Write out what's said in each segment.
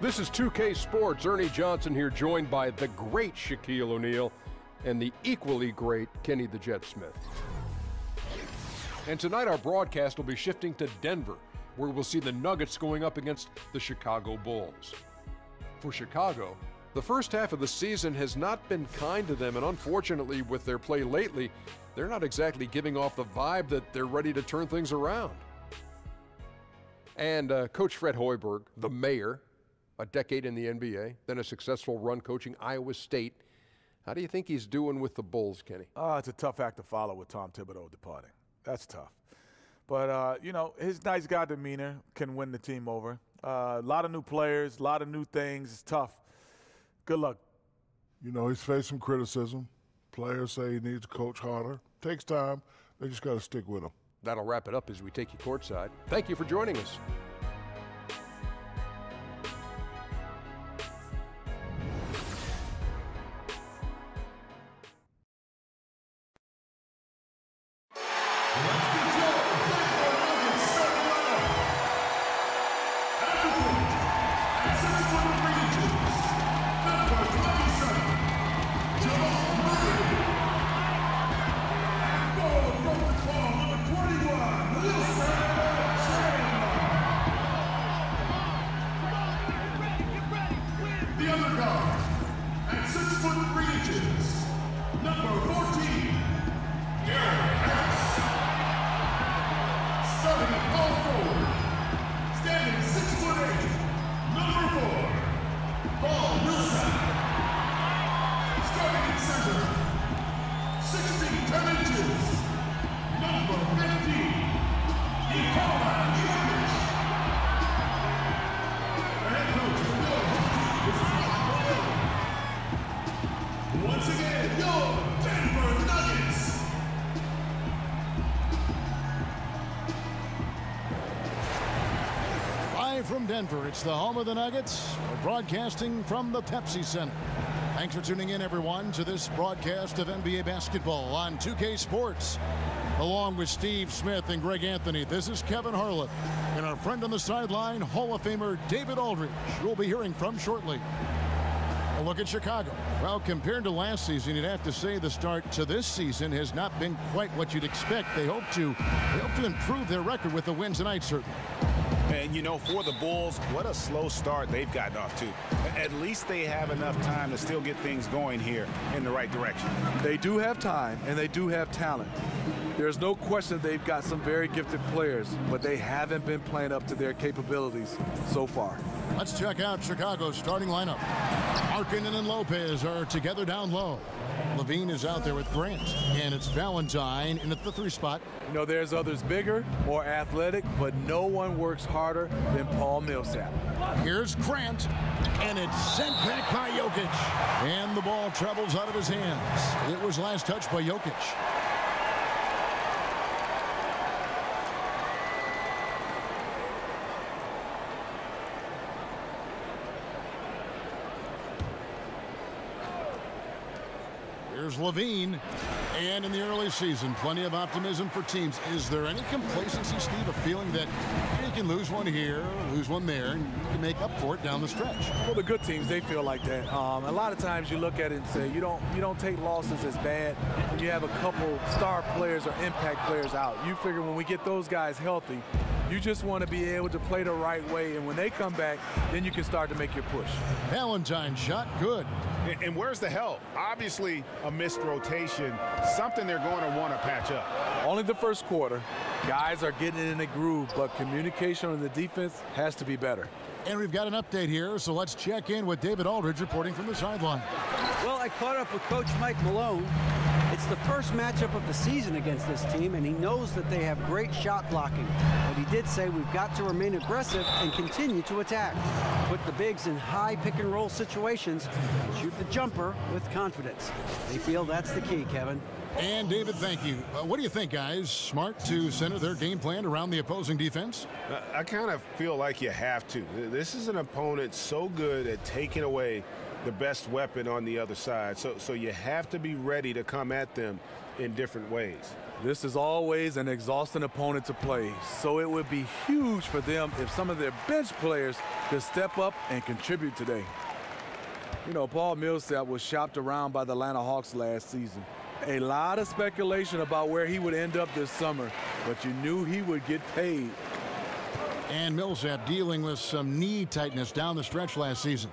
This is 2K Sports. Ernie Johnson here, joined by the great Shaquille O'Neal and the equally great Kenny the Jet Smith. And tonight our broadcast will be shifting to Denver, where we'll see the Nuggets going up against the Chicago Bulls. For Chicago, the first half of the season has not been kind to them, and unfortunately with their play lately, they're not exactly giving off the vibe that they're ready to turn things around. And Coach Fred Hoiberg, the mayor, a decade in the NBA, then a successful run coaching Iowa State. How do you think he's doing with the Bulls, Kenny? It's a tough act to follow with Tom Thibodeau departing. That's tough. But, you know, his nice guy demeanor can win the team over. A lot of new players, a lot of new things. It's tough. Good luck. You know, he's faced some criticism. Players say he needs to coach harder. Takes time. They just got to stick with him. That'll wrap it up as we take you courtside. Thank you for joining us. From Denver, it's the home of the Nuggets. We're broadcasting from the Pepsi Center. Thanks for tuning in, everyone, to this broadcast of NBA basketball on 2K Sports. Along with Steve Smith and Greg Anthony, this is Kevin Harlan and our friend on the sideline, Hall of Famer David Aldridge, who we'll be hearing from shortly. A look at Chicago. Well, compared to last season, you'd have to say the start to this season has not been quite what you'd expect. They hope to improve their record with the win tonight, certainly. And, you know, for the Bulls, what a slow start they've gotten off to. At least they have enough time to still get things going here in the right direction. They do have time, and they do have talent. There's no question they've got some very gifted players, but they haven't been playing up to their capabilities so far. Let's check out Chicago's starting lineup. Markkanen and Lopez are together down low. Levine is out there with Grant, and it's Valentine in at the 3 spot. You know, there's others bigger, more athletic, but no one works harder than Paul Millsap. Here's Grant, and it's sent back by Jokic. And the ball travels out of his hands. It was last touched by Jokic. Here's Levine. And in the early season, plenty of optimism for teams. Is there any complacency, Steve, of feeling that you can lose one here, lose one there, and you can make up for it down the stretch? Well, the good teams, they feel like that. A lot of times you look at it and say you don't take losses as bad when you have a couple star players or impact players out. You figure when we get those guys healthy, you just want to be able to play the right way, and when they come back, then you can start to make your push. Valentine shot good. And where's the help? Obviously, a missed rotation, something they're going to want to patch up. Only the first quarter. Guys are getting in a groove, but communication on the defense has to be better. And we've got an update here, so let's check in with David Aldridge reporting from the sideline. Well, I caught up with Coach Mike Malone. It's the first matchup of the season against this team, and he knows that they have great shot blocking. But he did say we've got to remain aggressive and continue to attack. Put the bigs in high pick-and-roll situations and shoot the jumper with confidence. They feel that's the key, Kevin. And David, thank you. What do you think, guys? Smart to center their game plan around the opposing defense? I kind of feel like you have to. This is an opponent so good at taking away the best weapon on the other side. So you have to be ready to come at them in different ways. This is always an exhausting opponent to play, so it would be huge for them if some of their bench players could step up and contribute today. You know, Paul Millsap was shopped around by the Atlanta Hawks last season. A lot of speculation about where he would end up this summer, but you knew he would get paid. And Millsap dealing with some knee tightness down the stretch last season.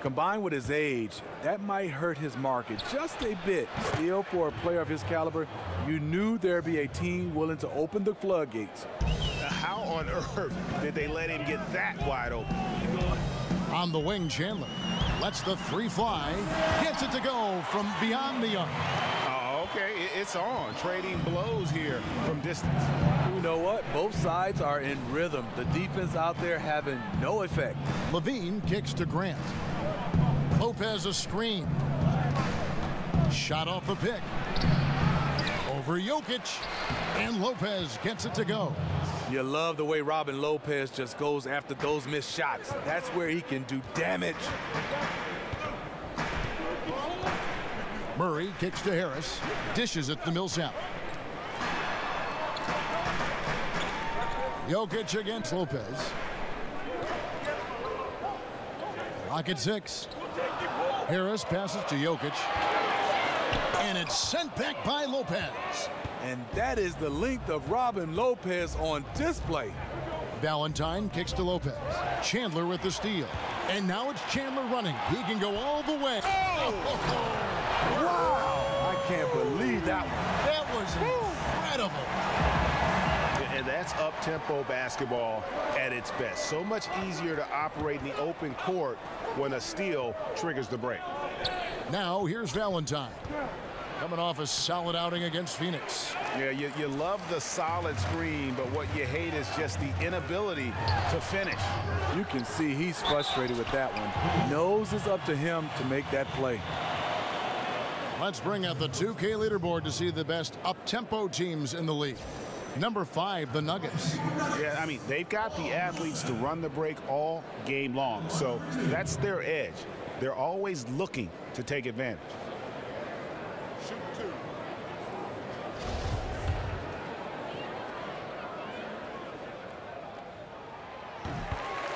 Combined with his age, that might hurt his market just a bit. Still, for a player of his caliber, you knew there'd be a team willing to open the floodgates. How on earth did they let him get that wide open? On the wing, Chandler lets the three fly, gets it to go from beyond the arc. Oh, okay, it's on. Trading blows here from distance. You know what? Both sides are in rhythm. The defense out there having no effect. Levine kicks to Grant. Lopez a screen. Shot off the pick. Over Jokic. And Lopez gets it to go. You love the way Robin Lopez just goes after those missed shots. That's where he can do damage. Murray kicks to Harris. Dishes it to Millsap. Jokic against Lopez. Rocket 6. Harris passes to Jokic. And it's sent back by Lopez. And that is the length of Robin Lopez on display. Valentine kicks to Lopez. Chandler with the steal. And now it's Chandler running. He can go all the way. Oh! Wow! I can't believe that one. That was incredible. And that's up-tempo basketball at its best. So much easier to operate in the open court when a steal triggers the break. Now here's Valentine. Coming off a solid outing against Phoenix. Yeah, you love the solid screen, but what you hate is just the inability to finish. You can see he's frustrated with that one. He knows it's up to him to make that play. Let's bring out the 2K leaderboard to see the best up-tempo teams in the league. Number 5, the Nuggets. Yeah, I mean, they've got the athletes to run the break all game long, so that's their edge. They're always looking to take advantage.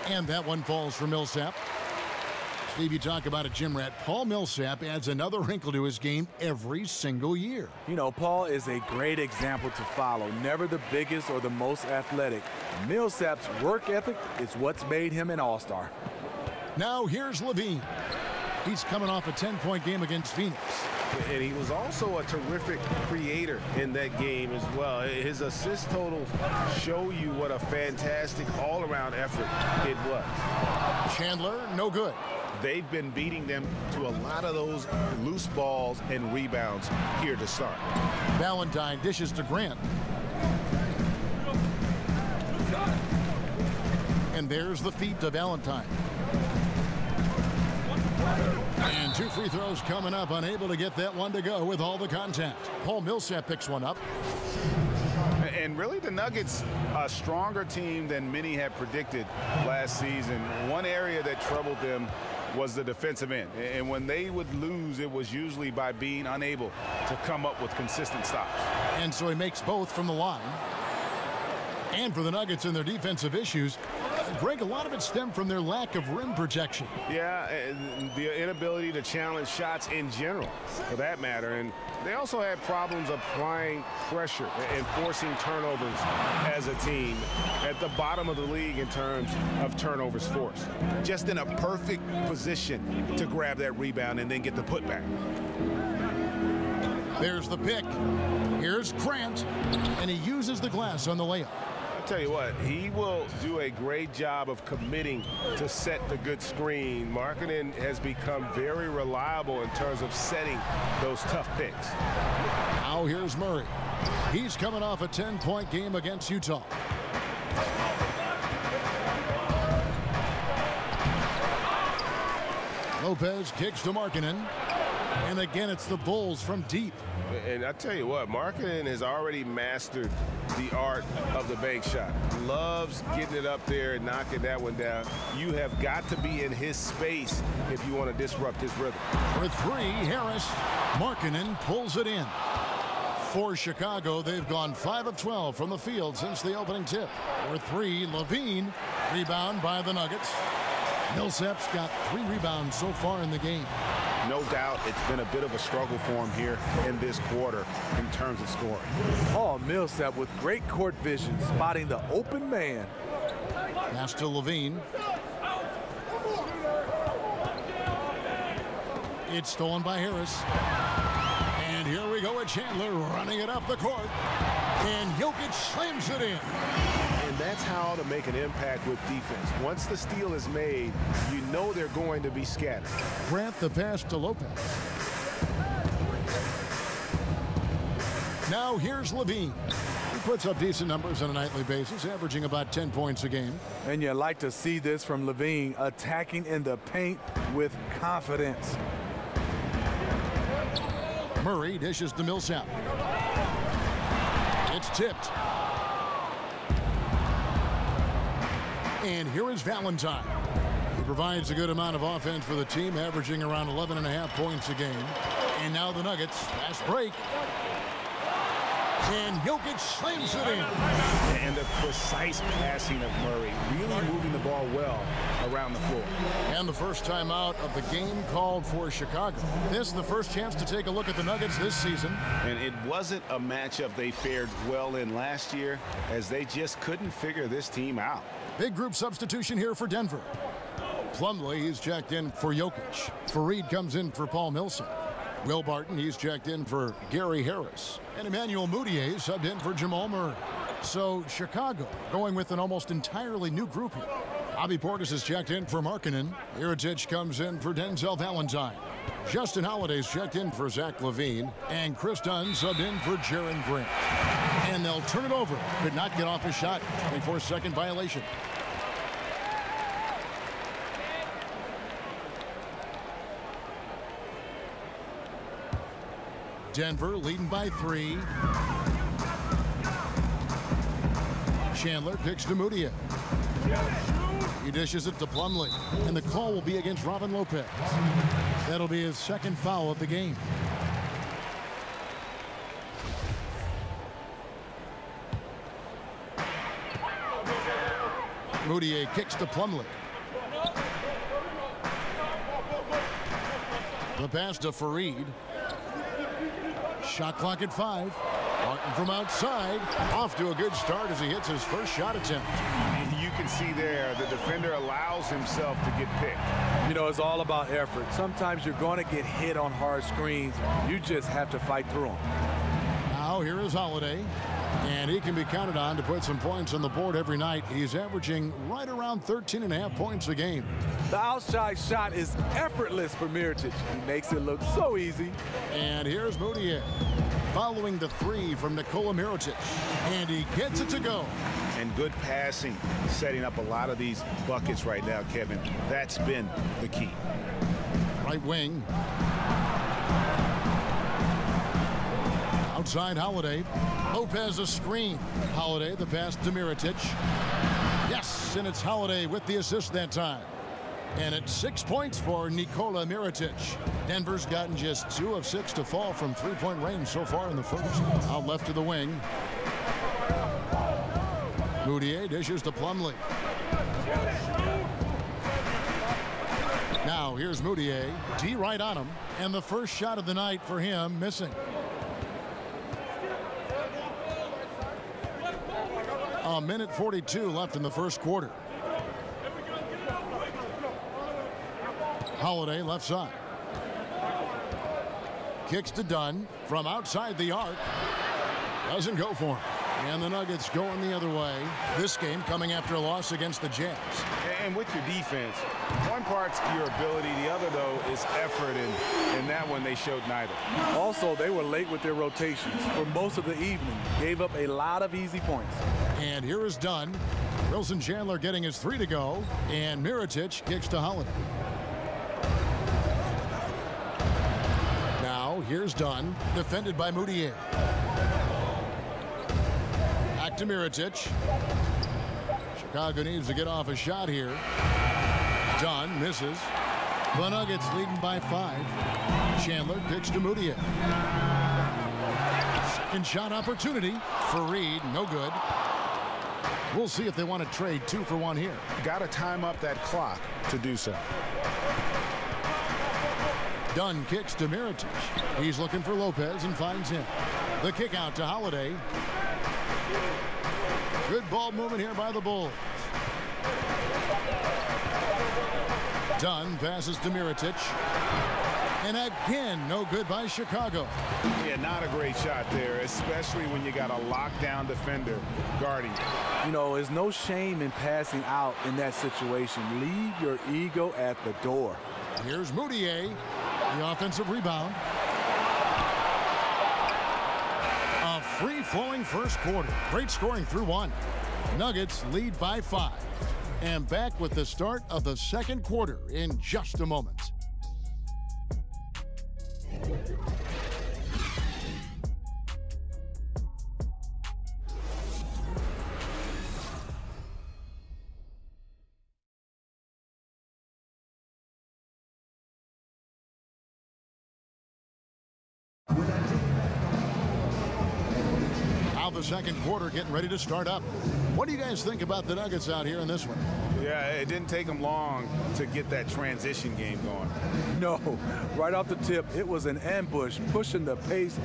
And that one falls for Millsap. Steve, you talk about a gym rat. Paul Millsap adds another wrinkle to his game every single year. You know, Paul is a great example to follow. Never the biggest or the most athletic. Millsap's work ethic is what's made him an all-star. Now here's Levine. He's coming off a 10-point game against Phoenix. And he was also a terrific creator in that game as well. His assist totals show you what a fantastic all-around effort it was. Chandler, no good. They've been beating them to a lot of those loose balls and rebounds here to start. Valentine dishes to Grant. And there's the feed to Valentine. And 2 free throws coming up, unable to get that one to go with all the contact. Paul Millsap picks one up. And really the Nuggets, a stronger team than many had predicted last season. One area that troubled them was the defensive end. And when they would lose, it was usually by being unable to come up with consistent stops. And so he makes both from the line. And for the Nuggets and their defensive issues, Greg, a lot of it stemmed from their lack of rim protection. Yeah, and the inability to challenge shots in general, for that matter. And they also had problems applying pressure and forcing turnovers as a team at the bottom of the league in terms of turnovers forced. Just in a perfect position to grab that rebound and then get the putback. There's the pick. Here's Grant, and he uses the glass on the layup. I'll tell you what, he will do a great job of committing to set the good screen. Markkanen has become very reliable in terms of setting those tough picks. Now here's Murray. He's coming off a 10-point game against Utah. Lopez kicks to Markkanen. And again, it's the Bulls from deep. And I tell you what, Markkanen has already mastered the art of the bank shot. Loves getting it up there and knocking that one down. You have got to be in his space if you want to disrupt his rhythm. For 3, Harris. Markkanen pulls it in. For Chicago, they've gone 5 of 12 from the field since the opening tip. For 3, LaVine. Rebound by the Nuggets. Millsap's got 3 rebounds so far in the game. No doubt it's been a bit of a struggle for him here in this quarter in terms of scoring. Paul Millsap with great court vision, spotting the open man. Pass to LaVine. It's stolen by Harris. And here we go with Chandler running it up the court. And Jokic slams it in. And that's how to make an impact with defense. Once the steal is made, you know they're going to be scattered. Grant the pass to Lopez. Now here's LaVine. He puts up decent numbers on a nightly basis, averaging about 10 points a game. And you like to see this from LaVine, attacking in the paint with confidence. Murray dishes to Millsap. It's tipped. And here is Valentine. He provides a good amount of offense for the team, averaging around 11.5 points a game. And now the Nuggets, fast break. And Jokic slams it in. And the precise passing of Murray, really moving the ball well around the floor. And the first time out of the game called for Chicago. This is the first chance to take a look at the Nuggets this season. And it wasn't a matchup they fared well in last year, as they just couldn't figure this team out. Big group substitution here for Denver. Plumlee, he's checked in for Jokic. Fareed comes in for Paul Millsap. Will Barton, he's checked in for Gary Harris. And Emmanuel Mudiay subbed in for Jamal Murray. So Chicago going with an almost entirely new group here. Bobby Portis is checked in for Markkanen. Mirotic comes in for Denzel Valentine. Justin Holiday's checked in for Zach LaVine. And Chris Dunn subbed in for Jaren Grant. And they'll turn it over. Could not get off his shot. 24-second violation. Denver leading by 3. Chandler picks to Mudiay. He dishes it to Plumlee. And the call will be against Robin Lopez. That'll be his second foul of the game. Mudiay kicks to Plumlee. The pass to Fareed. Shot clock at 5. Martin from outside. Off to a good start as he hits his first shot attempt. You can see there the defender allows himself to get picked. You know, it's all about effort. Sometimes you're going to get hit on hard screens. You just have to fight through them. Now here is Holiday. And he can be counted on to put some points on the board every night. He's averaging right around 13.5 points a game. The outside shot is effortless for Mirotic. He makes it look so easy. And here's Mudiay following the 3 from Nikola Mirotic. And he gets it to go. And good passing, setting up a lot of these buckets right now, Kevin. That's been the key. Right wing. Outside Holiday. Lopez a screen. Holiday the pass to Mirotic. Yes, and it's Holiday with the assist that time. And it's 6 points for Nikola Mirotic. Denver's gotten just 2 of 6 to fall from 3-point range so far in the first. Out left to the wing. Mudiay dishes to Plumlee. Now here's Mudiay. D right on him. And the first shot of the night for him missing. A minute 42 left in the first quarter. Holiday left side. Kicks to Dunn from outside the arc. Doesn't go for him. And the Nuggets going the other way. This game coming after a loss against the Jazz. And with your defense, one part's your ability, the other, though, is effort, and in that one they showed neither. Also, they were late with their rotations for most of the evening. Gave up a lot of easy points. And here is Dunn. Wilson Chandler getting his 3 to go. And Mirotic kicks to Holiday. Now here's Dunn, defended by Mudiay. Back to Mirotic. Chicago needs to get off a shot here. Dunn misses. The Nuggets leading by 5. Chandler kicks to Mudiay. Second shot opportunity. Fareed, no good. We'll see if they want to trade 2 for 1 here. Got to time up that clock to do so. Dunn kicks to Mirotic. He's looking for Lopez and finds him. The kick out to Holiday. Good ball movement here by the Bulls. Dunn passes to Mirotic. And again, no good by Chicago. Yeah, not a great shot there, especially when you got a lockdown defender guarding you. You know, there's no shame in passing out in that situation. Leave your ego at the door. Here's Mudiay, the offensive rebound. A free-flowing first quarter. Great scoring through 1. Nuggets lead by 5. And back with the start of the second quarter in just a moment. Now the second quarter getting ready to start up. What do you guys think about the Nuggets out here in this one? Yeah, it didn't take them long to get that transition game going. No, right off the tip, it was an ambush, pushing the pace.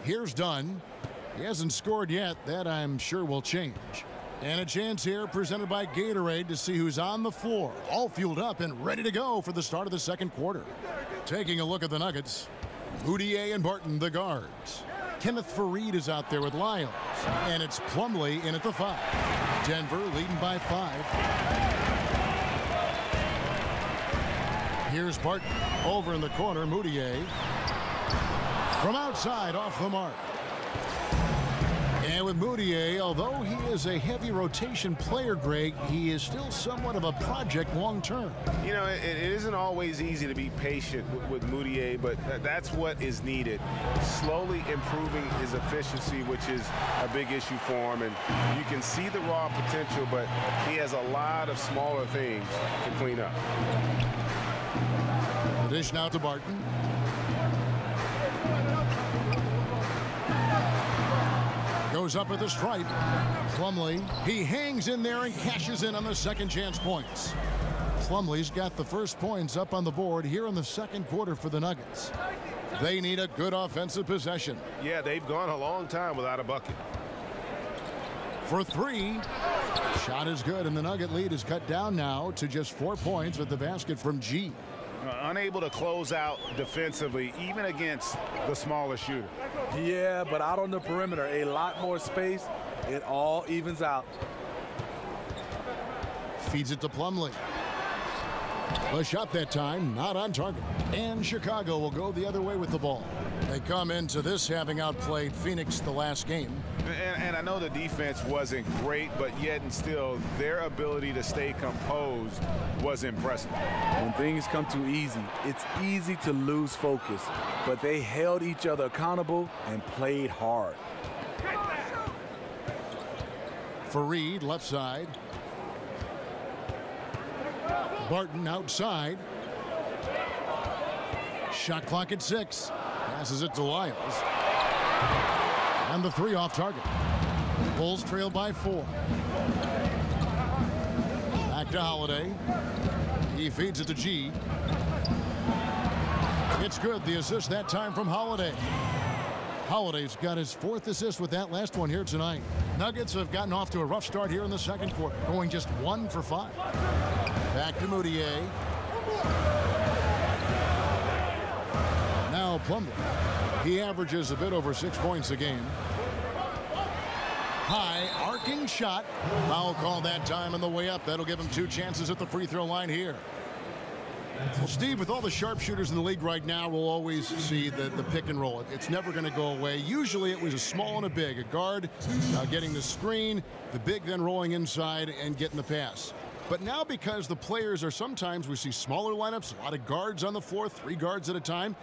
Here's Dunn. He hasn't scored yet. That I'm sure will change. And a chance here presented by Gatorade to see who's on the floor. All fueled up and ready to go for the start of the second quarter. Taking a look at the Nuggets. Mudiay and Barton, the guards. Kenneth Fareed is out there with Lyles. And it's Plumlee in at the 5. Denver leading by 5. Here's Barton. Over in the corner, Mudiay. From outside, off the mark. And with Mudiay, although he is a heavy rotation player, Greg, he is still somewhat of a project long term. You know, it isn't always easy to be patient with Mudiay, but that's what is needed. Slowly improving his efficiency, which is a big issue for him. And you can see the raw potential, but he has a lot of smaller things to clean up. The dish now to Barton. Goes up with the stripe. Plumlee, he hangs in there and cashes in on the second chance points. Plumlee's got the first points up on the board here in the second quarter for the Nuggets. They need a good offensive possession. Yeah, they've gone a long time without a bucket. For 3. Shot is good, and the Nugget lead is cut down now to just 4 points with the basket from G. Unable to close out defensively, even against the smaller shooter. Yeah, but out on the perimeter, a lot more space. It all evens out. Feeds it to Plumlee. The shot that time, not on target. And Chicago will go the other way with the ball. They come into this having outplayed Phoenix the last game. And I know the defense wasn't great, but yet and still, their ability to stay composed was impressive. When things come too easy, it's easy to lose focus. But they held each other accountable and played hard. Fareed, left side. Barton outside. Shot clock at 6. Passes it to Lyles. And the 3 off target. Bulls trail by 4. Back to Holiday. He feeds it to G. It's good. The assist that time from Holiday. Holiday's got his 4th assist with that last one here tonight. Nuggets have gotten off to a rough start here in the second quarter, going just 1 for 5. Back to Mudiay. Now Plumlee. He averages a bit over 6 points a game. High arcing shot. Foul call that time on the way up. That'll give him 2 chances at the free throw line here. Well, Steve, with all the sharpshooters in the league right now, we'll always see the pick and roll. It's never going to go away. Usually it was a small and a big. A guard getting the screen, the big then rolling inside and getting the pass. But now, because the players are sometimes, we see smaller lineups, a lot of guards on the floor, 3 guards at a time.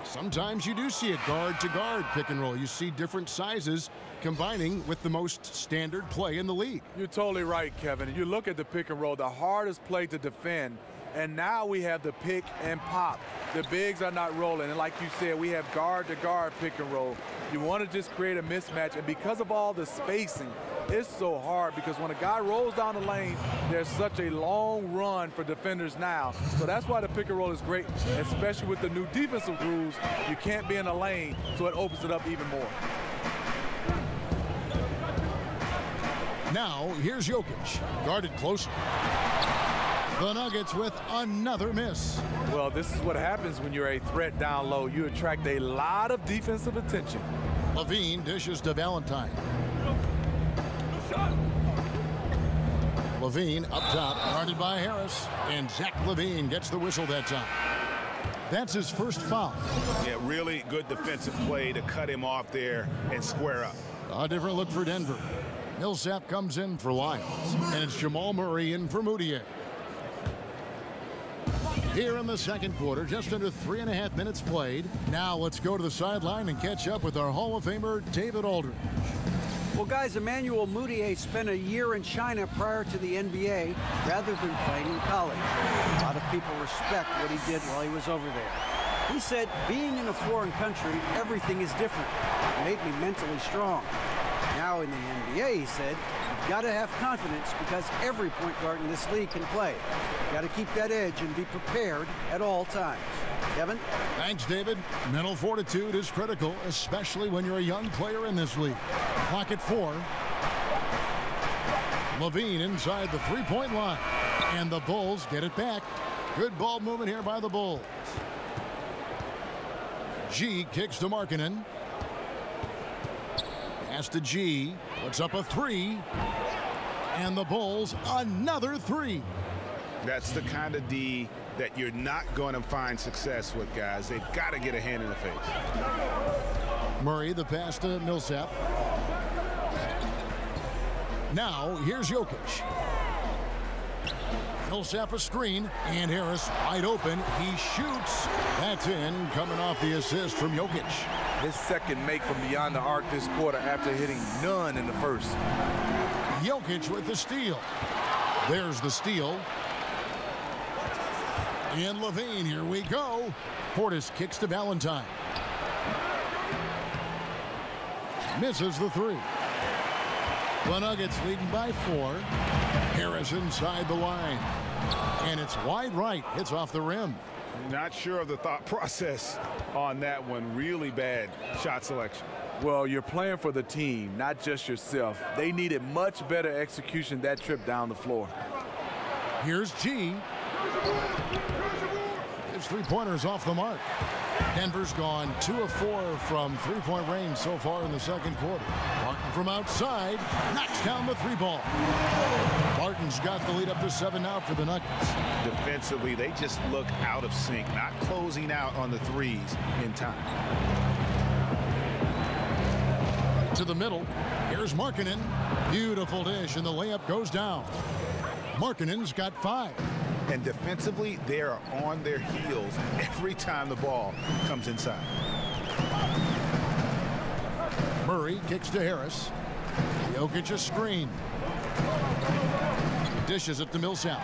Sometimes you do see a guard-to-guard pick and roll. You see different sizes combining with the most standard play in the league. You're totally right, Kevin. You look at the pick and roll, the hardest play to defend And now we have the pick and pop. The bigs are not rolling. And like you said, we have guard-to-guard pick and roll. You want to just create a mismatch. And because of all the spacing, it's so hard because when a guy rolls down the lane, there's such a long run for defenders now. So that's why the pick and roll is great, especially with the new defensive rules. You can't be in a lane, so it opens it up even more. Now, here's Jokic, guarded closely. The Nuggets with another miss. Well, this is what happens when you're a threat down low. You attract a lot of defensive attention. LaVine dishes to Valentine. LaVine up top, guarded by Harris, and Zach LaVine gets the whistle that time. That's his first foul. Yeah, really good defensive play to cut him off there and square up. A different look for Denver. Millsap comes in for Lyles, and it's Jamal Murray in for Moutier. Here in the second quarter, just under 3.5 minutes played. Now let's go to the sideline and catch up with our Hall of Famer, David Aldridge. Well, guys, Emmanuel Mudiay spent a year in China prior to the NBA rather than playing in college. A lot of people respect what he did while he was over there. He said, being in a foreign country, everything is different. It made me mentally strong. Now in the NBA, he said, you've got to have confidence because every point guard in this league can play. You've got to keep that edge and be prepared at all times. Kevin? Thanks, David. Mental fortitude is critical, especially when you're a young player in this league. Clock at 4. LaVine inside the three-point line. And the Bulls get it back. Good ball movement here by the Bulls. G kicks to Markkanen. Pass to G. Puts up a 3. And the Bulls another 3. That's the kind of D that you're not going to find success with, guys. They've got to get a hand in the face. Murray, the pass to Millsap. Now, here's Jokic. Millsap a screen, and Harris wide open. He shoots. That's in, coming off the assist from Jokic. His second make from beyond the arc this quarter after hitting none in the first. Jokic with the steal. There's the steal. And LaVine, here we go. Portis kicks to Valentine. Misses the 3. The Nuggets leading by 4. Harris inside the line. And it's wide right. Hits off the rim. Not sure of the thought process on that one. Really bad shot selection. Well, you're playing for the team, not just yourself. They needed much better execution that trip down the floor. Here's G. His three-pointers off the mark. Denver's gone 2 of 4 from three-point range so far in the second quarter. Martin from outside knocks down the 3-ball. Martin's got the lead up to 7 now for the Nuggets. Defensively, they just look out of sync, not closing out on the threes in time. To the middle. Here's Markkanen. Beautiful dish, and the layup goes down. Markkanen's got 5. And defensively, they are on their heels every time the ball comes inside. Murray kicks to Harris. Jokic a screen. Dishes it to Millsap.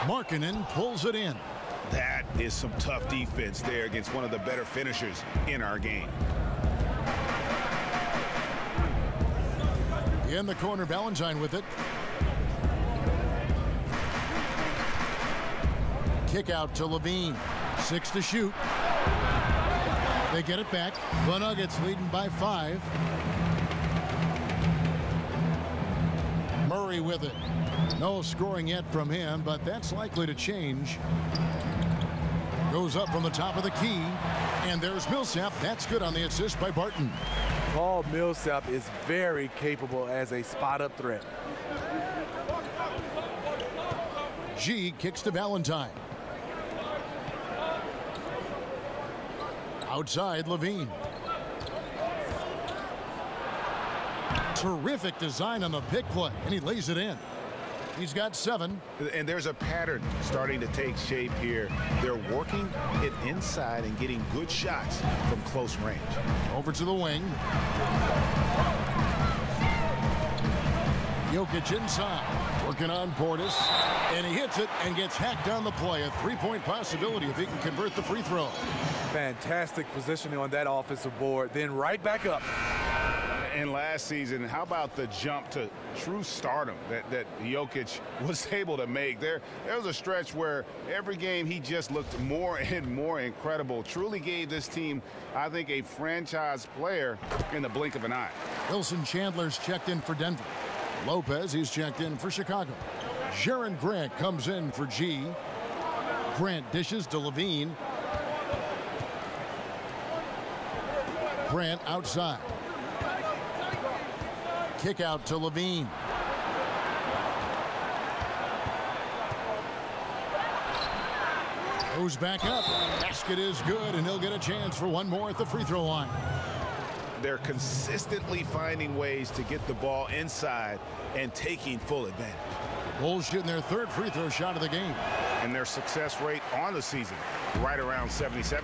Markkanen pulls it in. That is some tough defense there against one of the better finishers in our game. In the corner, Valentine with it. Kick out to LaVine. 6 to shoot. They get it back. The Nuggets leading by 5. Murray with it. No scoring yet from him, but that's likely to change. Goes up from the top of the key. And there's Millsap. That's good on the assist by Barton. Paul Millsap is very capable as a spot-up threat. G kicks to Valentine. Outside, LaVine. Terrific design on the pick play, and he lays it in. He's got 7. And there's a pattern starting to take shape here. They're working it inside and getting good shots from close range. Over to the wing. Jokic inside, working on Portis, and he hits it and gets hacked on the play. A three-point possibility if he can convert the free throw. Fantastic positioning on that offensive board, then right back up. And last season, how about the jump to true stardom that Jokic was able to make? There was a stretch where every game he just looked more and more incredible. Truly gave this team, I think, a franchise player in the blink of an eye. Wilson Chandler's checked in for Denver. Lopez, he's checked in for Chicago. Jaren Grant comes in for G. Grant dishes to Levine. Grant outside. Kick out to Levine. Goes back up. Basket is good, and he'll get a chance for one more at the free throw line. They're consistently finding ways to get the ball inside and taking full advantage. Bulls shooting their third free throw shot of the game. And their success rate on the season, right around 77%.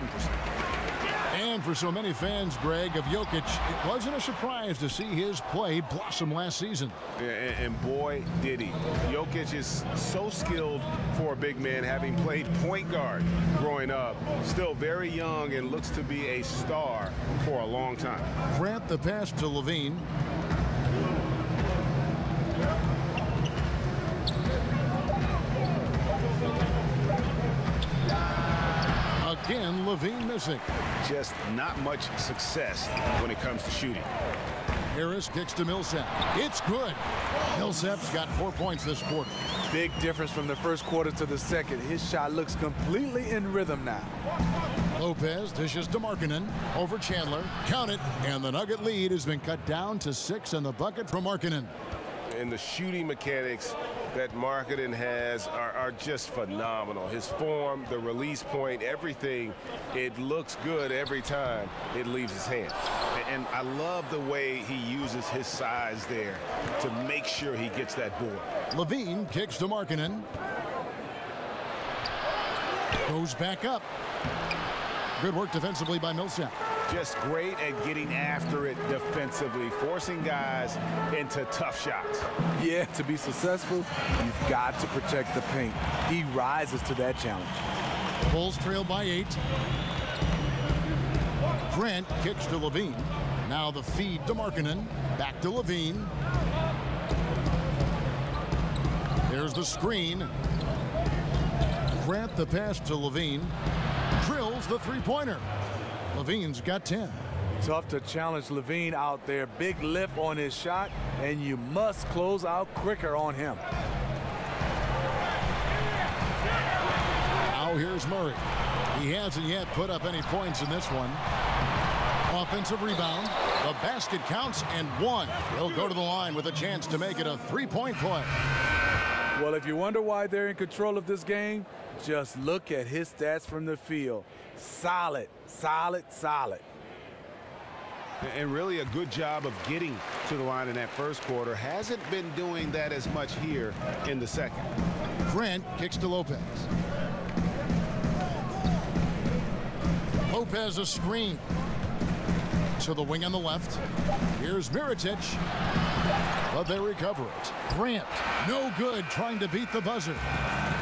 And for so many fans, Greg, of Jokic, it wasn't a surprise to see his play blossom last season. And boy, did he. Jokic is so skilled for a big man, having played point guard growing up. Still very young and looks to be a star for a long time. Grant the pass to Levine. Again, Levine missing. Just not much success when it comes to shooting. Harris kicks to Millsap. It's good. Millsap's got 4 points this quarter. Big difference from the first quarter to the second. His shot looks completely in rhythm now. Lopez dishes to Markkanen. Over Chandler. Count it. And the Nugget lead has been cut down to 6 in the bucket from Markkanen. And the shooting mechanics that Markkanen has are just phenomenal. His form, the release point, everything, it looks good every time it leaves his hands. And I love the way he uses his size there to make sure he gets that board. Levine kicks to Markkanen. Goes back up. Good work defensively by Millsap. Just great at getting after it defensively, forcing guys into tough shots. Yeah, to be successful, you've got to protect the paint. He rises to that challenge. Bulls trail by 8. Grant kicks to Levine. Now the feed to Markkanen. Back to Levine. There's the screen. Grant the pass to Levine. Drills the three-pointer. Levine's got 10. Tough to challenge Levine out there. Big lift on his shot, and you must close out quicker on him. Now here's Murray. He hasn't yet put up any points in this one. Offensive rebound. The basket counts and 1. He'll go to the line with a chance to make it a three-point play. Well, if you wonder why they're in control of this game, just look at his stats from the field. Solid, solid, solid. And really a good job of getting to the line in that first quarter. Hasn't been doing that as much here in the second. Grant kicks to Lopez. Lopez a screen. To the wing on the left. Here's Mirotic. But they recover it. Grant, no good, trying to beat the buzzer.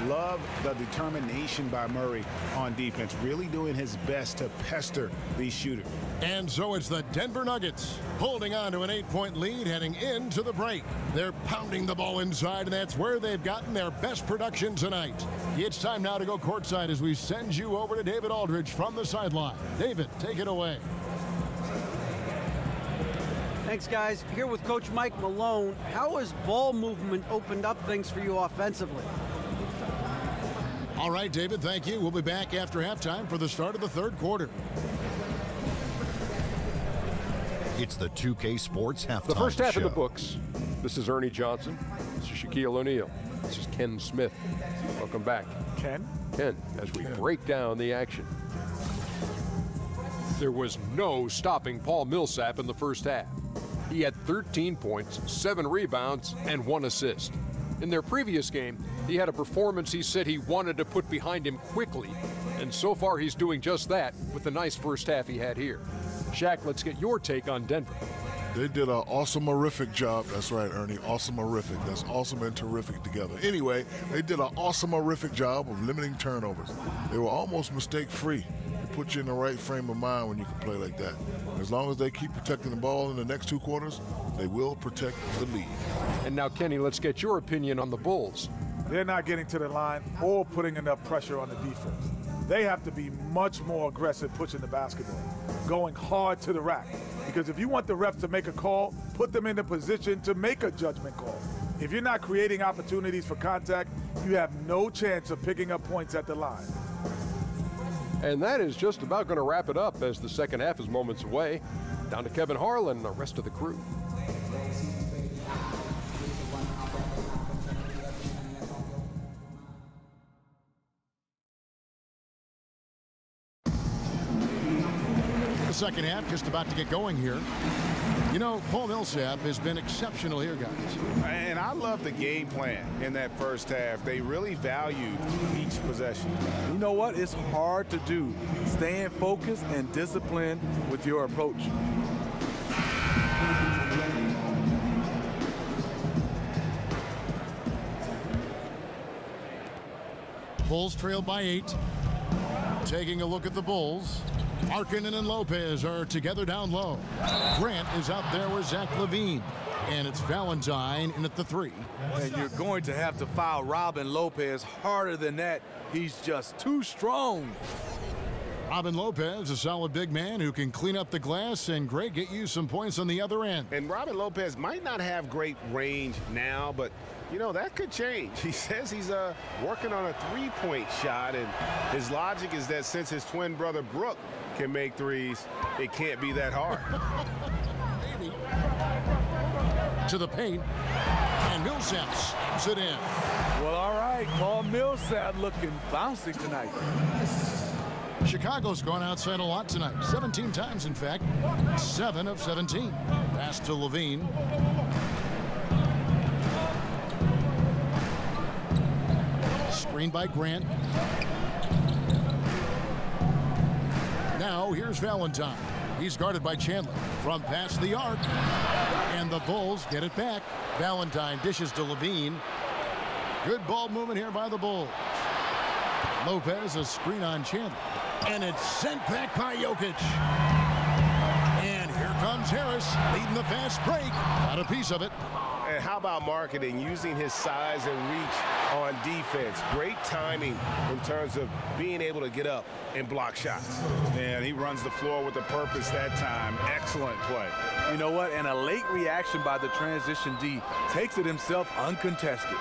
Love the determination by Murray on defense, really doing his best to pester these shooters. And so it's the Denver Nuggets holding on to an 8-point lead heading into the break. They're pounding the ball inside, and that's where they've gotten their best production tonight. It's time now to go courtside as we send you over to David Aldridge from the sideline. David, take it away. Thanks, guys. Here with Coach Mike Malone. How has ball movement opened up things for you offensively? All right, David, thank you. We'll be back after halftime for the start of the third quarter. It's the 2K Sports Halftime The first half show. of the books. This is Ernie Johnson. This is Shaquille O'Neal. This is Ken Smith. Welcome back. Ken? Ken, as we break down the action. There was no stopping Paul Millsap in the first half. He had 13 points, 7 rebounds, and 1 assist. In their previous game, he had a performance he said he wanted to put behind him quickly, and so far he's doing just that with the nice first half he had here. Shaq, let's get your take on Denver. They did an awesome-horrific job. That's right, Ernie, awesome-horrific. That's awesome and terrific together. Anyway, they did an awesome-horrific job of limiting turnovers. They were almost mistake-free. It puts you in the right frame of mind when you can play like that. As long as they keep protecting the ball in the next 2 quarters, they will protect the lead. And now, Kenny, let's get your opinion on the Bulls. They're not getting to the line or putting enough pressure on the defense. They have to be much more aggressive pushing the basketball, going hard to the rack. Because if you want the refs to make a call, put them in a position to make a judgment call. If you're not creating opportunities for contact, you have no chance of picking up points at the line. And that is just about going to wrap it up as the second half is moments away. Down to Kevin Harlan and the rest of the crew. The second half just about to get going here. You know, Paul Millsap has been exceptional here, guys. And I love the game plan in that first half. They really valued each possession. You know what? It's hard to do. Staying focused and disciplined with your approach. Bulls trail by 8. Taking a look at the Bulls. Markkanen and Lopez are together down low. Grant is out there with Zach LaVine. And it's Valentine in at the 3. And you're going to have to foul Robin Lopez harder than that. He's just too strong. Robin Lopez, a solid big man who can clean up the glass and Greg get you some points on the other end. And Robin Lopez might not have great range now, but you know, that could change. He says he's working on a 3-point shot, and his logic is that since his twin brother Brook can make threes, it can't be that hard. Maybe. To the paint, and Millsap slams it in. Well, all right, Paul Millsap looking bouncy tonight. Chicago's gone outside a lot tonight. 17 times, in fact. 7 of 17. Pass to LaVine. Screen by Grant. Now here's Valentine. He's guarded by Chandler from past the arc. And the Bulls get it back. Valentine dishes to LaVine. Good ball movement here by the Bulls. Lopez, a screen on Chandler. And it's sent back by Jokic. And here comes Harris leading the fast break. Got a piece of it. And how about Markkanen using his size and reach on defense? Great timing in terms of being able to get up and block shots. And he runs the floor with a purpose that time. Excellent play. You know what? And a late reaction by the transition D takes it himself uncontested.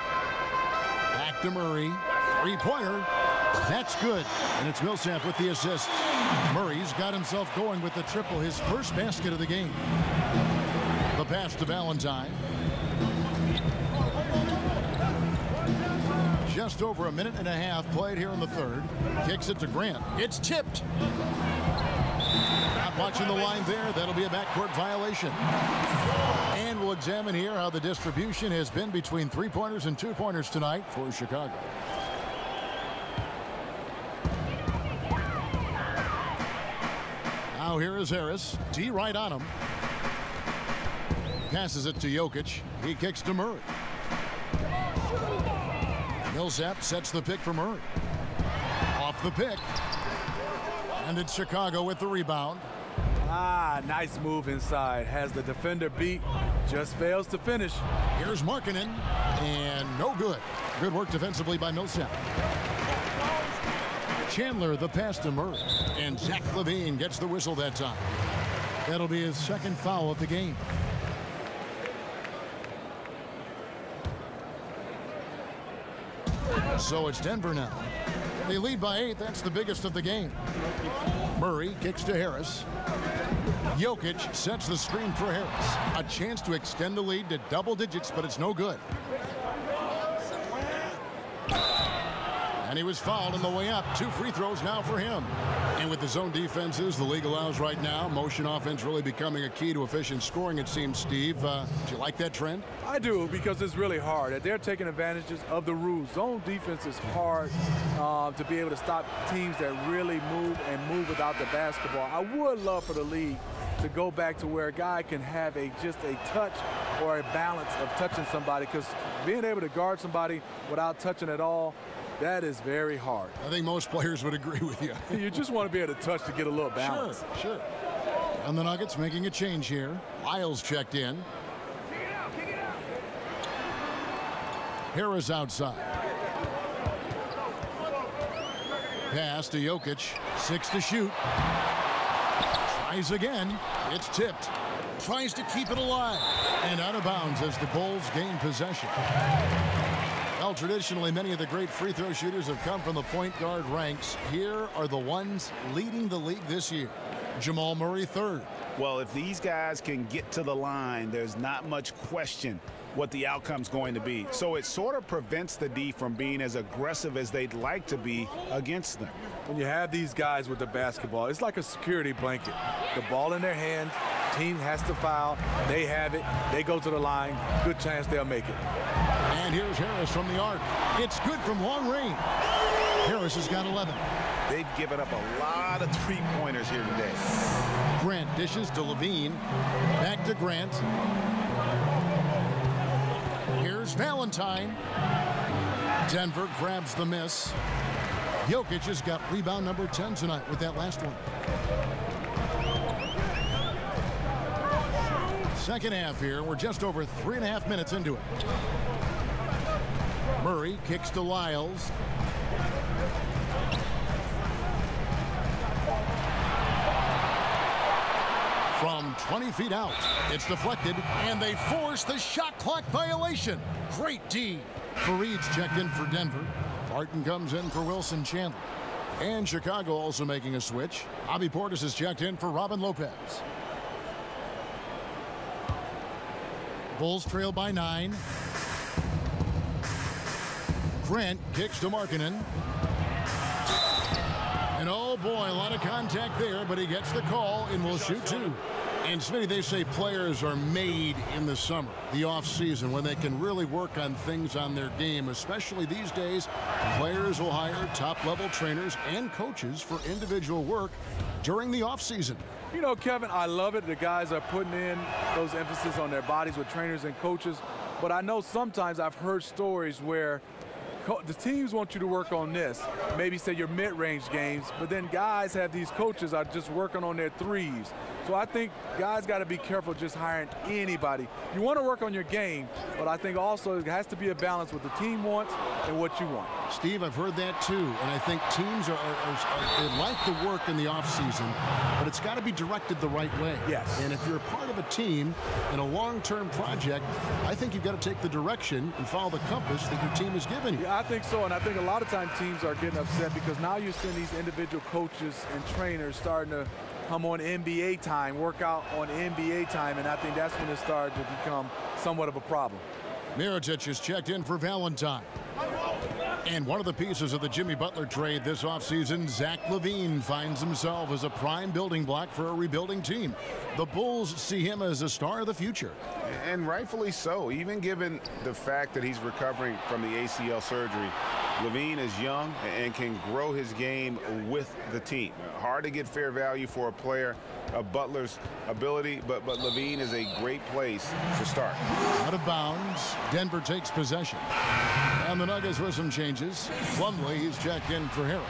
Back to Murray. 3-pointer. That's good. And it's Millsap with the assist. Murray's got himself going with the triple, his first basket of the game. The pass to Valentine. Just over a minute and a half played here in the third. Kicks it to Grant. It's tipped. Not watching the line there. That'll be a backcourt violation. And we'll examine here how the distribution has been between 3-pointers and 2-pointers tonight for Chicago. Now here is Harris. D right on him. Passes it to Jokic. He kicks to Murray. Millsap sets the pick for Murray. Off the pick. And it's Chicago with the rebound. Nice move inside. Has the defender beat. Just fails to finish. Here's Markkanen. And no good. Good work defensively by Millsap. Chandler the pass to Murray. And Zach LaVine gets the whistle that time. That'll be his second foul of the game. So it's Denver now. They lead by 8. That's the biggest of the game. Murray kicks to Harris. Jokic sets the screen for Harris. A chance to extend the lead to double digits, but it's no good. And he was fouled on the way up. 2 free throws now for him. And with the zone defenses the league allows right now, motion offense really becoming a key to efficient scoring, it seems, Steve. Do you like that trend? I do, because it's really hard. They're taking advantages of the rules. Zone defense is hard to be able to stop teams that really move and move without the basketball. I would love for the league to go back to where a guy can have just a touch or a balance of touching somebody, because being able to guard somebody without touching at all, that is very hard. I think most players would agree with you. You just want to be able to touch to get a little balance. Sure. And the Nuggets making a change here. Lyles checked in. Harris outside. Pass to Jokic. 6 to shoot. Tries again. It's tipped. Tries to keep it alive. And out of bounds as the Bulls gain possession. Well, traditionally, many of the great free throw shooters have come from the point guard ranks. Here are the ones leading the league this year. Jamal Murray, third. Well, if these guys can get to the line, there's not much question what the outcome's going to be. So it sort of prevents the D from being as aggressive as they'd like to be against them. When you have these guys with the basketball, it's like a security blanket. The ball in their hand, team has to foul, they have it, they go to the line, good chance they'll make it. And here's Harris from the arc. It's good from long range. Harris has got 11. They've given up a lot of three-pointers here today. Grant dishes to Levine. Back to Grant. Here's Valentine. Denver grabs the miss. Jokic has got rebound number 10 tonight with that last one. Second half here. We're just over 3.5 minutes into it. Murray kicks to Lyles. From 20 feet out, it's deflected, and they force the shot clock violation. Great D. Fareed's checked in for Denver. Barton comes in for Wilson Chandler. And Chicago also making a switch. Bobby Portis is checked in for Robin Lopez. Bulls trail by 9. Grant kicks to Markkanen. And oh boy, a lot of contact there, but he gets the call and will shoot 2. And Smitty, they say players are made in the summer, the off-season, when they can really work on things on their game. Especially these days, players will hire top-level trainers and coaches for individual work during the off-season. You know, Kevin, I love it. The guys are putting in those emphasis on their bodies with trainers and coaches. But I know sometimes I've heard stories where the teams want you to work on this, maybe say your mid-range games, but then guys have these coaches are just working on their threes. So I think guys got to be careful just hiring anybody. You want to work on your game, but I think also it has to be a balance what the team wants and what you want. Steve, I've heard that too, and I think teams they like the work in the offseason, but it's got to be directed the right way. Yes. And if you're a part of a team in a long-term project, I think you've got to take the direction and follow the compass that your team has given you. Yeah, I think so, and I think a lot of times teams are getting upset because now you're seeing these individual coaches and trainers starting to come on NBA time, work out on NBA time, and I think that's when it started to become somewhat of a problem. Mirotic is checked in for Valentine. And one of the pieces of the Jimmy Butler trade this offseason, Zach LaVine finds himself as a prime building block for a rebuilding team. The Bulls see him as a star of the future. And rightfully so, even given the fact that he's recovering from the ACL surgery. LaVine is young and can grow his game with the team. Hard to get fair value for a player of Butler's ability, but LaVine is a great place to start. Out of bounds, Denver takes possession. And the Nuggets with some changes. Plumlee, he's checked in for Harris.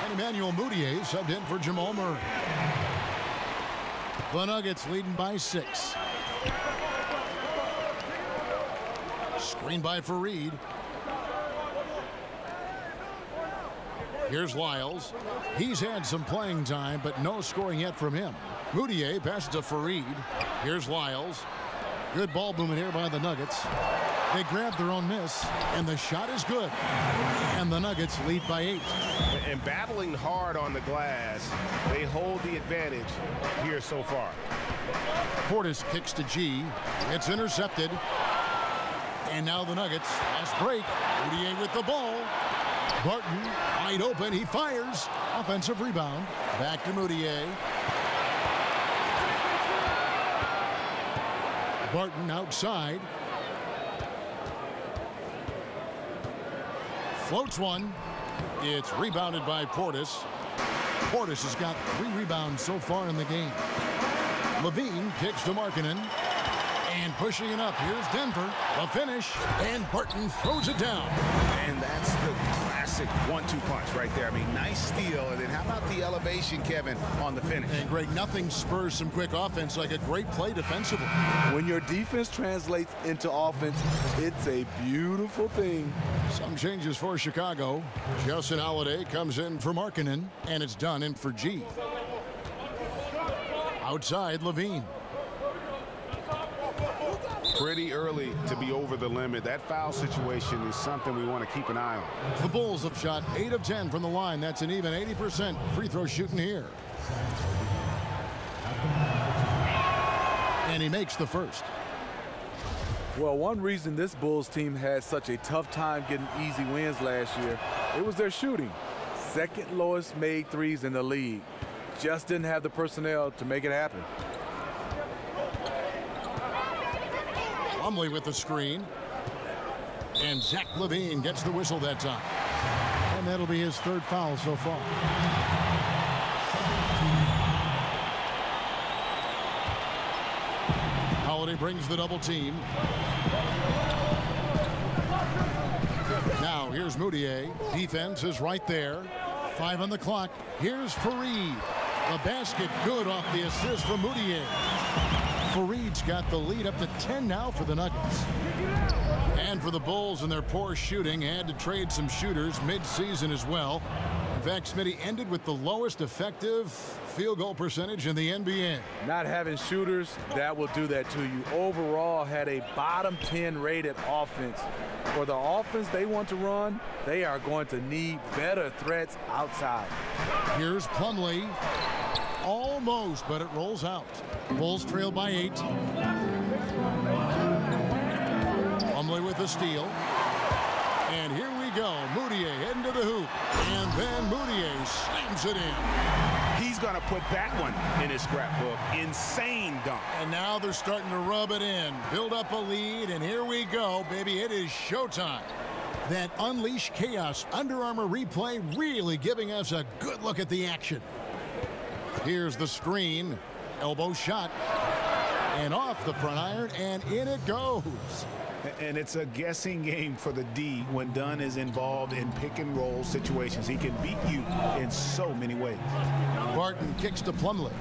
And Emmanuel Mudiay subbed in for Jamal Murray. The Nuggets leading by 6. Screen by Fareed. Here's Lyles. He's had some playing time, but no scoring yet from him. Mudiay passes to Fareed. Here's Lyles. Good ball movement here by the Nuggets. They grab their own miss, and the shot is good. And the Nuggets lead by 8. And battling hard on the glass, they hold the advantage here so far. Portis kicks to G. It's intercepted. And now the Nuggets, fast break. Mudiay with the ball. Barton, wide open, he fires. Offensive rebound. Back to Mudiay. Barton outside. Floats one. It's rebounded by Portis. Portis has got 3 rebounds so far in the game. Levine kicks to Markkanen. And pushing it up, here's Denver. The finish, and Barton throws it down. And that's the classic 1-2 punch right there. I mean, nice steal. And then how about the elevation, Kevin, on the finish? And Greg, nothing spurs some quick offense like a great play defensively. When your defense translates into offense, it's a beautiful thing. Some changes for Chicago. Justin Holiday comes in for Markkanen, and it's done in for G. Outside, Levine. Pretty early to be over the limit. That foul situation is something we want to keep an eye on. The Bulls have shot 8 of 10 from the line. That's an even 80% free throw shooting here. And he makes the first. Well, one reason this Bulls team had such a tough time getting easy wins last year, it was their shooting. Second lowest made threes in the league. Just didn't have the personnel to make it happen. Plumlee with the screen. And Zach LaVine gets the whistle that time. And that'll be his 3rd foul so far. Holiday brings the double team. Now here's Mudiay. Defense is right there. 5 on the clock. Here's Faried. The basket good off the assist from Mudiay. Fareed's got the lead up to 10 now for the Nuggets. And for the Bulls and their poor shooting, had to trade some shooters mid-season as well. In fact, Smitty ended with the lowest effective field goal percentage in the NBA. Not having shooters, that will do that to you. Overall, had a bottom 10 rated offense. For the offense they want to run, they are going to need better threats outside. Here's Plumlee. Almost, but it rolls out. Bulls trail by 8. Plumlee with the steal. And here we go. Mudiay heading to the hoop. And then Mudiay slams it in. He's going to put that one in his scrapbook. Insane dunk. And now they're starting to rub it in. Build up a lead, and here we go, baby. It is showtime. That Unleash Chaos Under Armour replay really giving us a good look at the action. Here's the screen. Elbow shot. And off the front iron, and in it goes. And it's a guessing game for the D when Dunn is involved in pick-and-roll situations. He can beat you in so many ways. Barton kicks to Plumlee.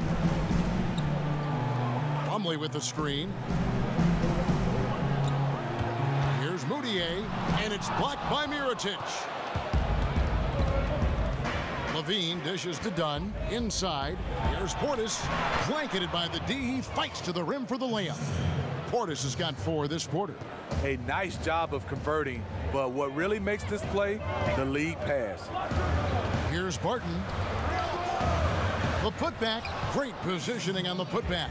Plumlee with the screen. Here's Mudiay, and it's blocked by Mirotic. Levine dishes to Dunn. Inside. Here's Portis. Blanketed by the D. He fights to the rim for the layup. Portis has got 4 this quarter. A nice job of converting, but what really makes this play, the league pass. Here's Barton. The putback. Great positioning on the putback.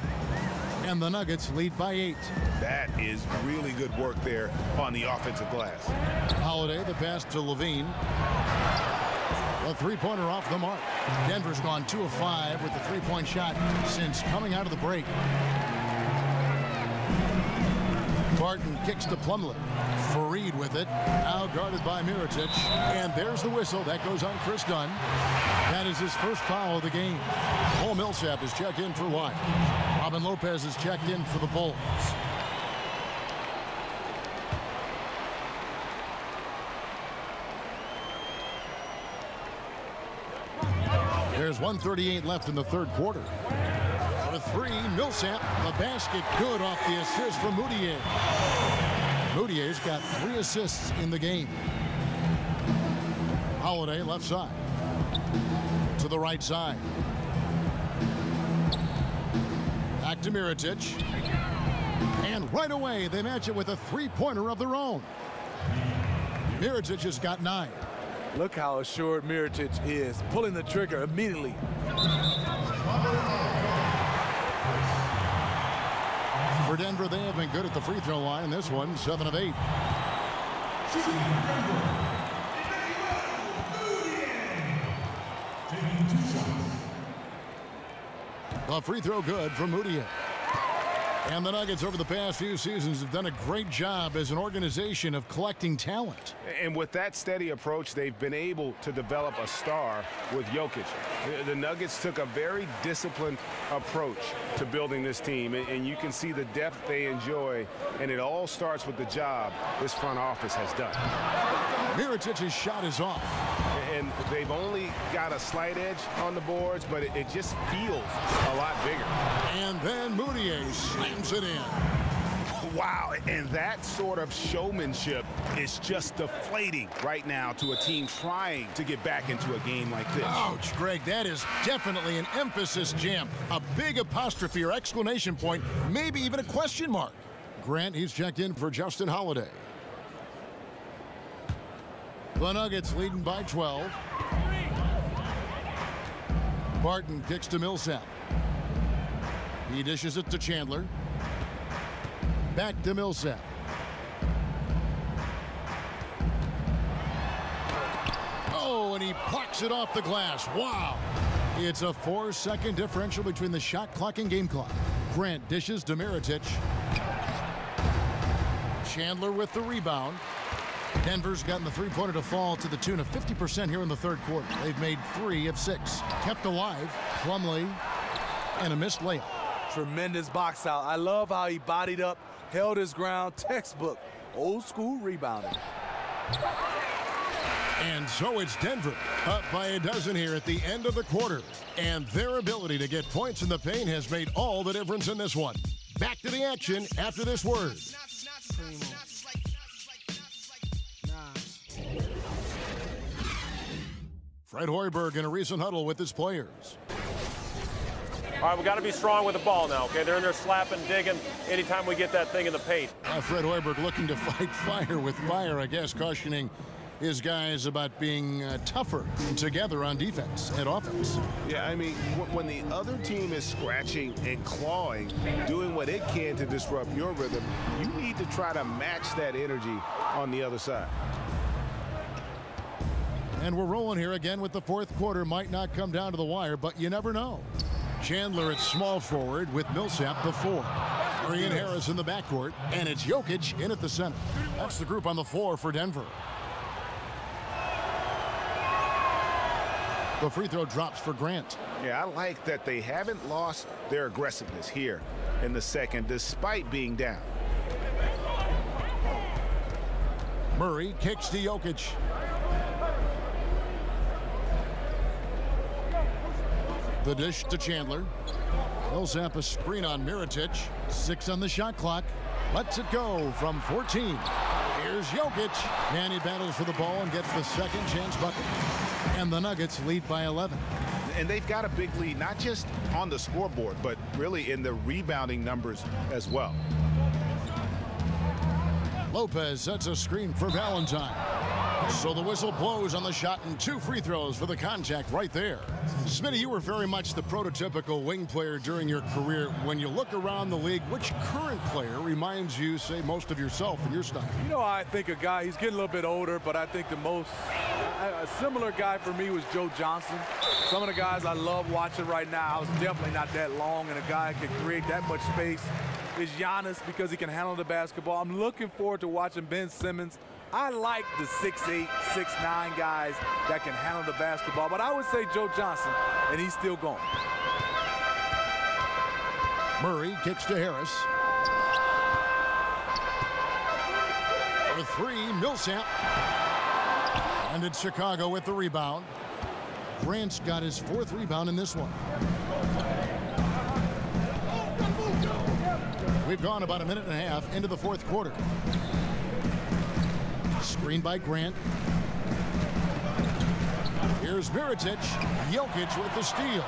And the Nuggets lead by 8. That is really good work there on the offensive glass. Holiday, the pass to Levine. A 3-pointer off the mark. Denver's gone 2 of 5 with the 3-point shot since coming out of the break. Barton kicks to Plumlee. Faried with it. Now guarded by Mirotic. And there's the whistle. That goes on Chris Dunn. That is his first foul of the game. Paul Millsap is checked in for Lions. Robin Lopez is checked in for the Bulls. There's 1:38 left in the 3rd quarter. For 3, Millsap, the basket good off the assist from Mudiay. Mudiyay's got 3 assists in the game. Holiday left side. To the right side. Back to Mirotic. And right away, they match it with a 3-pointer of their own. Mirotic has got 9. Look how assured Mirotic is, pulling the trigger immediately. For Denver, they have been good at the free throw line. This one, 7 of 8. The free throw good from Mudiay. And the Nuggets over the past few seasons have done a great job as an organization of collecting talent. And with that steady approach, they've been able to develop a star with Jokic. The Nuggets took a very disciplined approach to building this team, and you can see the depth they enjoy, and it all starts with the job this front office has done. Mirotic's shot is off. And they've only got a slight edge on the boards, but it just feels a lot bigger. And then Moutier slams it in. Wow, and that sort of showmanship is just deflating right now to a team trying to get back into a game like this. Ouch, Greg, that is definitely an emphasis jam. A big apostrophe or exclamation point, maybe even a question mark. Grant, he's checked in for Justin Holiday. The Nuggets leading by 12. Barton kicks to Millsap. He dishes it to Chandler. Back to Millsap. Oh, and he plucks it off the glass. Wow. It's a 4-second differential between the shot clock and game clock. Grant dishes to Mirotic. Chandler with the rebound. Denver's gotten the three-pointer to fall to the tune of 50% here in the third quarter. They've made 3 of 6. Kept alive, Plumlee, and a missed layup. Tremendous box out. I love how he bodied up, held his ground, textbook, old school rebounding. And so it's Denver up by a dozen here at the end of the quarter. And their ability to get points in the paint has made all the difference in this one. Back to the action after this word. Fred Hoiberg in a recent huddle with his players. All right, we got to be strong with the ball now, okay? They're in there slapping, digging anytime we get that thing in the paint. Fred Hoiberg looking to fight fire with fire, I guess, cautioning his guys about being tougher together on defense and offense. Yeah, I mean, when the other team is scratching and clawing, doing what it can to disrupt your rhythm, you need to try to match that energy on the other side. And we're rolling here again with the fourth quarter. Might not come down to the wire, but you never know. Chandler at small forward with Millsap before. Murray and Harris in the backcourt, and it's Jokic in at the center. That's the group on the floor for Denver. The free throw drops for Grant. Yeah, I like that they haven't lost their aggressiveness here in the second, despite being down. Murray kicks to Jokic. The dish to Chandler. Millsap a screen on Mirotic. 6 on the shot clock. Lets it go from 14. Here's Jokic. And he battles for the ball and gets the second chance bucket. And the Nuggets lead by 11. And they've got a big lead, not just on the scoreboard, but really in the rebounding numbers as well. Lopez sets a screen for Valentine. So the whistle blows on the shot and 2 free throws for the contact right there. Smitty, you were very much the prototypical wing player during your career. When you look around the league, which current player reminds you, say, most of yourself and your style? You know, I think a guy, he's getting a little bit older, but I think a similar guy for me was Joe Johnson. Some of the guys I love watching right now, I was definitely not that long, and a guy can create that much space is Giannis because he can handle the basketball. I'm looking forward to watching Ben Simmons. I like the 6'8", 6'9" guys that can handle the basketball, but I would say Joe Johnson, and he's still going. Murray kicks to Harris. For 3, Millsap. And it's Chicago with the rebound. Grant's got his 4th rebound in this one. We've gone about a minute and a half into the 4th quarter. Screen by Grant. Here's Mirotic. Jokic with the steal.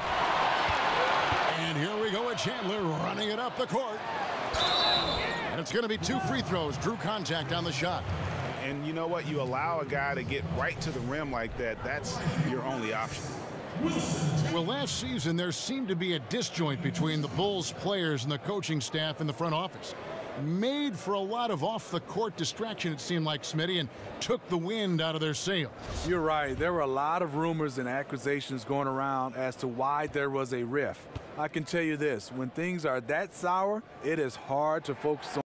And here we go with Chandler running it up the court. And it's going to be 2 free throws. Drew contact on the shot. And you know what? You allow a guy to get right to the rim like that. That's your only option. Well, last season, there seemed to be a disjoint between the Bulls players and the coaching staff in the front office. Made for a lot of off-the-court distraction, it seemed like, Smitty, and took the wind out of their sails. You're right. There were a lot of rumors and accusations going around as to why there was a rift. I can tell you this, when things are that sour, it is hard to focus